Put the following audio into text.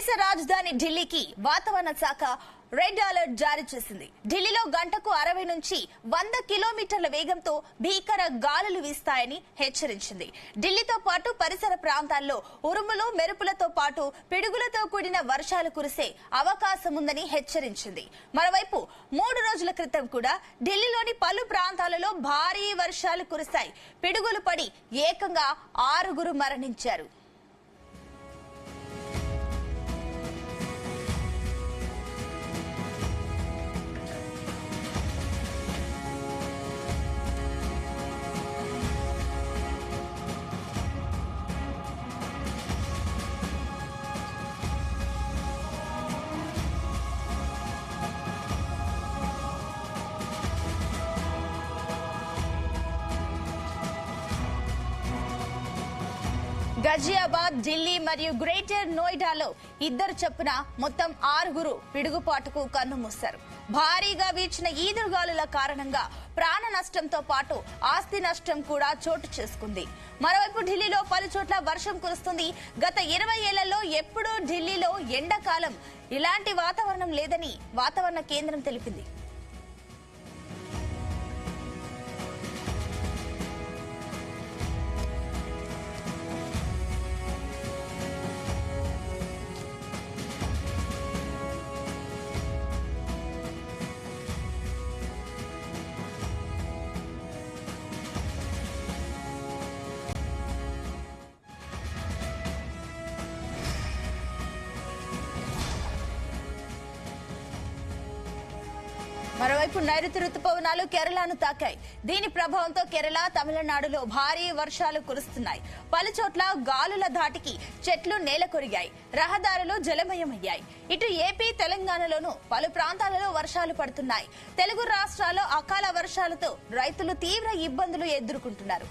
దేశ రాజధాని ఢిల్లీకి వాతావరణ శాఖ రెడ్ అలర్ట్ జారీ చేసింది. ఢిల్లీలో గంటకు 60 నుంచి 100 కిలోమీటర్ల వేగంతో భీకర గాలులు వీస్తాయని హెచ్చరించింది. ఢిల్లీతో పాటు పరిసర ప్రాంతాల్లో ఉరుములు మెరుపులతో పాటు పిడుగులతో కూడిన వర్షాలు కురిసే అవకాశం ఉందని హెచ్చరించింది. మరోవైపు 3 రోజుల క్రితం కూడా ఢిల్లీలోని పలు ప్రాంతాలలో భారీ వర్షాలు కురిశాయి. పిడుగులు పడి ఏకంగా 6 మరణించారు. గజియాబాద్, ఢిల్లీ మరియు గ్రేటర్ నోయిడాలో 2 చొప్పున మొత్తం 6 పిడుగుపాటుకు కన్నుమూశారు. భారీగా వీచిన ఈదురుగాలుల కారణంగా ప్రాణ నష్టంతో పాటు ఆస్తి నష్టం కూడా చోటు చేసుకుంది. మరోవైపు ఢిల్లీలో పలుచోట్ల వర్షం కురుస్తుంది. గత 20 ఏళ్లలో ఎప్పుడూ ఢిల్లీలో ఎండాకాలం ఇలాంటి వాతావరణం లేదని వాతావరణ కేంద్రం తెలిపింది. మరోవైపు నైరుతి రుతుపవనాలు కేరళను తాకాయి. దీని ప్రభావంతో కేరళ, తమిళనాడులో భారీ వర్షాలు కురుస్తున్నాయి. పలుచోట్ల గాలుల ధాటికి చెట్లు నేలకొరిగాయి, రహదారులు జలమయమయ్యాయి. ఇటు ఏపీ, తెలంగాణలోనూ పలు ప్రాంతాలలో వర్షాలు పడుతున్నాయి. తెలుగు రాష్ట్రాల్లో అకాల వర్షాలతో రైతులు తీవ్ర ఇబ్బందులు ఎదుర్కొంటున్నారు.